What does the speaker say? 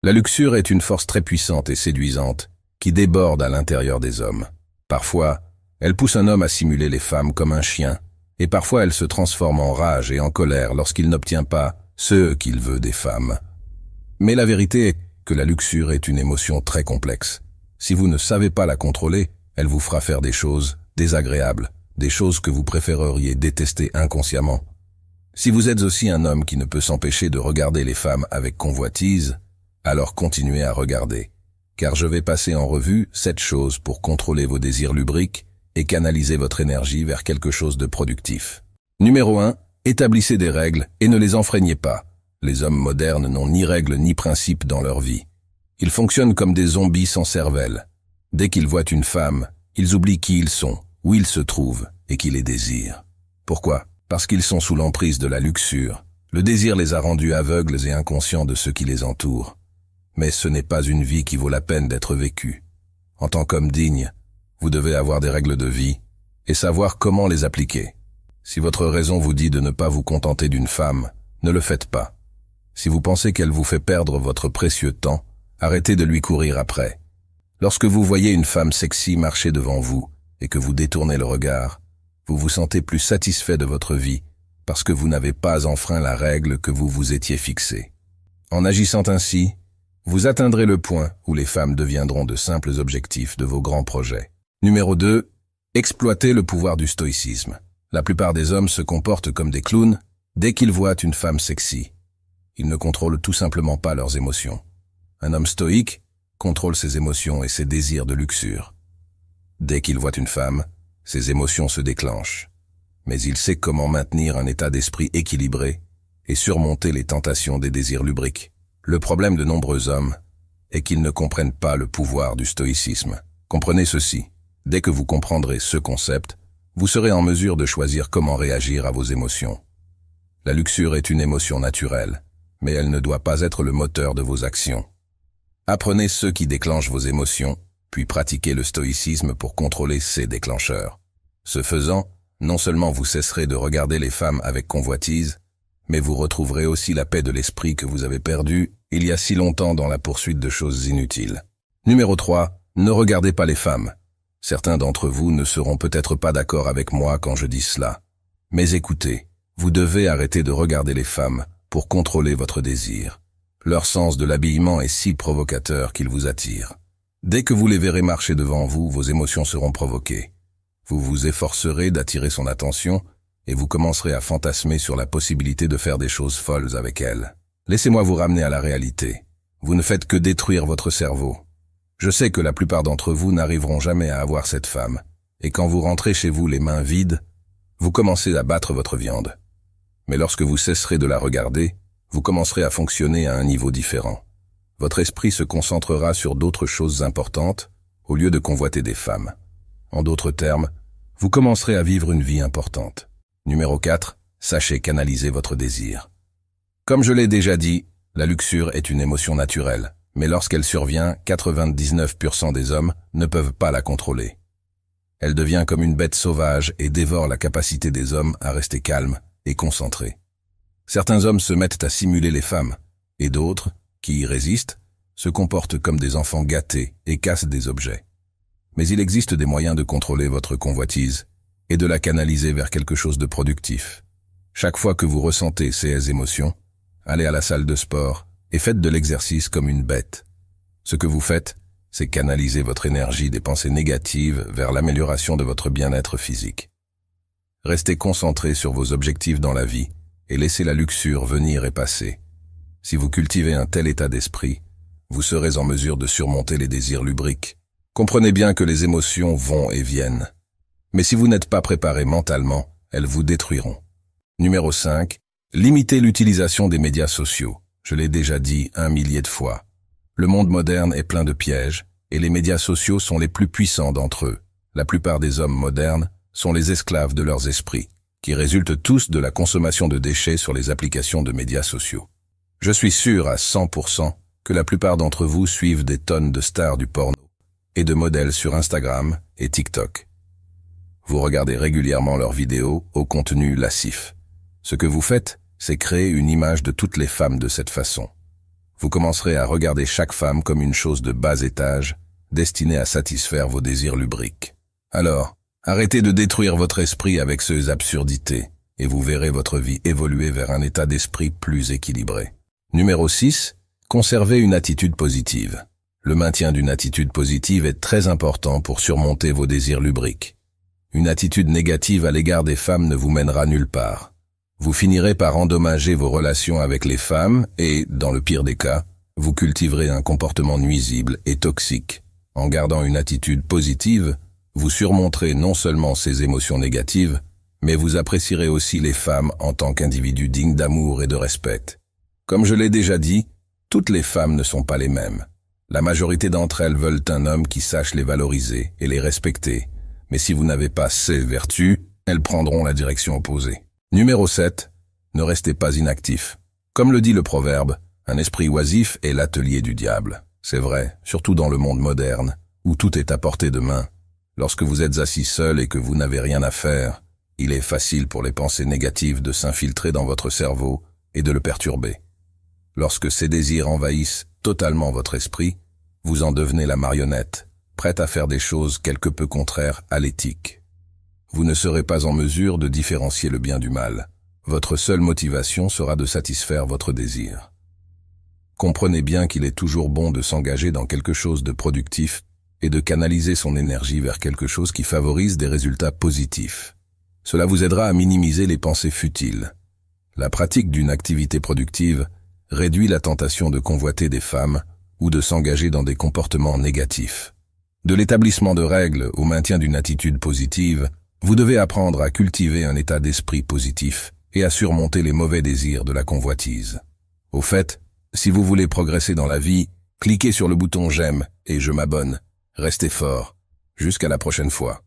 La luxure est une force très puissante et séduisante qui déborde à l'intérieur des hommes. Parfois, elle pousse un homme à simuler les femmes comme un chien, et parfois elle se transforme en rage et en colère lorsqu'il n'obtient pas ce qu'il veut des femmes. Mais la vérité est que la luxure est une émotion très complexe. Si vous ne savez pas la contrôler, elle vous fera faire des choses désagréables, des choses que vous préféreriez détester inconsciemment. Si vous êtes aussi un homme qui ne peut s'empêcher de regarder les femmes avec convoitise, alors continuez à regarder, car je vais passer en revue 7 choses pour contrôler vos désirs lubriques et canaliser votre énergie vers quelque chose de productif. Numéro 1. Établissez des règles et ne les enfreignez pas. Les hommes modernes n'ont ni règles ni principes dans leur vie. Ils fonctionnent comme des zombies sans cervelle. Dès qu'ils voient une femme, ils oublient qui ils sont, où ils se trouvent et qui les désirent. Pourquoi? Parce qu'ils sont sous l'emprise de la luxure. Le désir les a rendus aveugles et inconscients de ceux qui les entourent. Mais ce n'est pas une vie qui vaut la peine d'être vécue. En tant qu'homme digne, vous devez avoir des règles de vie et savoir comment les appliquer. Si votre raison vous dit de ne pas vous contenter d'une femme, ne le faites pas. Si vous pensez qu'elle vous fait perdre votre précieux temps, arrêtez de lui courir après. Lorsque vous voyez une femme sexy marcher devant vous et que vous détournez le regard, vous vous sentez plus satisfait de votre vie parce que vous n'avez pas enfreint la règle que vous vous étiez fixée. En agissant ainsi, vous atteindrez le point où les femmes deviendront de simples objectifs de vos grands projets. Numéro 2. Exploitez le pouvoir du stoïcisme. La plupart des hommes se comportent comme des clowns dès qu'ils voient une femme sexy. Ils ne contrôlent tout simplement pas leurs émotions. Un homme stoïque contrôle ses émotions et ses désirs de luxure. Dès qu'il voit une femme, ses émotions se déclenchent. Mais il sait comment maintenir un état d'esprit équilibré et surmonter les tentations des désirs lubriques. Le problème de nombreux hommes est qu'ils ne comprennent pas le pouvoir du stoïcisme. Comprenez ceci. Dès que vous comprendrez ce concept, vous serez en mesure de choisir comment réagir à vos émotions. La luxure est une émotion naturelle, mais elle ne doit pas être le moteur de vos actions. Apprenez ce qui déclenche vos émotions, puis pratiquez le stoïcisme pour contrôler ces déclencheurs. Ce faisant, non seulement vous cesserez de regarder les femmes avec convoitise, mais vous retrouverez aussi la paix de l'esprit que vous avez perdue il y a si longtemps dans la poursuite de choses inutiles. Numéro 3. Ne regardez pas les femmes. Certains d'entre vous ne seront peut-être pas d'accord avec moi quand je dis cela. Mais écoutez, vous devez arrêter de regarder les femmes pour contrôler votre désir. Leur sens de l'habillement est si provocateur qu'il vous attire. Dès que vous les verrez marcher devant vous, vos émotions seront provoquées. Vous vous efforcerez d'attirer son attention et vous commencerez à fantasmer sur la possibilité de faire des choses folles avec elles. Laissez-moi vous ramener à la réalité. Vous ne faites que détruire votre cerveau. Je sais que la plupart d'entre vous n'arriveront jamais à avoir cette femme, et quand vous rentrez chez vous les mains vides, vous commencez à battre votre viande. Mais lorsque vous cesserez de la regarder, vous commencerez à fonctionner à un niveau différent. Votre esprit se concentrera sur d'autres choses importantes, au lieu de convoiter des femmes. En d'autres termes, vous commencerez à vivre une vie importante. Numéro 4. Sachez canaliser votre désir. Comme je l'ai déjà dit, la luxure est une émotion naturelle. Mais lorsqu'elle survient, 99% des hommes ne peuvent pas la contrôler. Elle devient comme une bête sauvage et dévore la capacité des hommes à rester calmes et concentrés. Certains hommes se mettent à simuler les femmes, et d'autres, qui y résistent, se comportent comme des enfants gâtés et cassent des objets. Mais il existe des moyens de contrôler votre convoitise et de la canaliser vers quelque chose de productif. Chaque fois que vous ressentez ces émotions, allez à la salle de sport et faites de l'exercice comme une bête. Ce que vous faites, c'est canaliser votre énergie des pensées négatives vers l'amélioration de votre bien-être physique. Restez concentré sur vos objectifs dans la vie et laissez la luxure venir et passer. Si vous cultivez un tel état d'esprit, vous serez en mesure de surmonter les désirs lubriques. Comprenez bien que les émotions vont et viennent. Mais si vous n'êtes pas préparé mentalement, elles vous détruiront. Numéro 5. Limitez l'utilisation des médias sociaux. Je l'ai déjà dit 1 millier de fois. Le monde moderne est plein de pièges, et les médias sociaux sont les plus puissants d'entre eux. La plupart des hommes modernes sont les esclaves de leurs esprits, qui résultent tous de la consommation de déchets sur les applications de médias sociaux. Je suis sûr à 100% que la plupart d'entre vous suivent des tonnes de stars du porno et de modèles sur Instagram et TikTok. Vous regardez régulièrement leurs vidéos au contenu lascif. Ce que vous faites, c'est créer une image de toutes les femmes de cette façon. Vous commencerez à regarder chaque femme comme une chose de bas étage, destinée à satisfaire vos désirs lubriques. Alors, arrêtez de détruire votre esprit avec ces absurdités, et vous verrez votre vie évoluer vers un état d'esprit plus équilibré. Numéro 6. Conservez une attitude positive. Le maintien d'une attitude positive est très important pour surmonter vos désirs lubriques. Une attitude négative à l'égard des femmes ne vous mènera nulle part. Vous finirez par endommager vos relations avec les femmes et, dans le pire des cas, vous cultiverez un comportement nuisible et toxique. En gardant une attitude positive, vous surmonterez non seulement ces émotions négatives, mais vous apprécierez aussi les femmes en tant qu'individus dignes d'amour et de respect. Comme je l'ai déjà dit, toutes les femmes ne sont pas les mêmes. La majorité d'entre elles veulent un homme qui sache les valoriser et les respecter, mais si vous n'avez pas ces vertus, elles prendront la direction opposée. Numéro 7. Ne restez pas inactif. Comme le dit le proverbe, un esprit oisif est l'atelier du diable. C'est vrai, surtout dans le monde moderne, où tout est à portée de main. Lorsque vous êtes assis seul et que vous n'avez rien à faire, il est facile pour les pensées négatives de s'infiltrer dans votre cerveau et de le perturber. Lorsque ces désirs envahissent totalement votre esprit, vous en devenez la marionnette, prête à faire des choses quelque peu contraires à l'éthique. Vous ne serez pas en mesure de différencier le bien du mal. Votre seule motivation sera de satisfaire votre désir. Comprenez bien qu'il est toujours bon de s'engager dans quelque chose de productif et de canaliser son énergie vers quelque chose qui favorise des résultats positifs. Cela vous aidera à minimiser les pensées futiles. La pratique d'une activité productive réduit la tentation de convoiter des femmes ou de s'engager dans des comportements négatifs. De l'établissement de règles au maintien d'une attitude positive, vous devez apprendre à cultiver un état d'esprit positif et à surmonter les mauvais désirs de la convoitise. Au fait, si vous voulez progresser dans la vie, cliquez sur le bouton j'aime et je m'abonne. Restez fort. Jusqu'à la prochaine fois.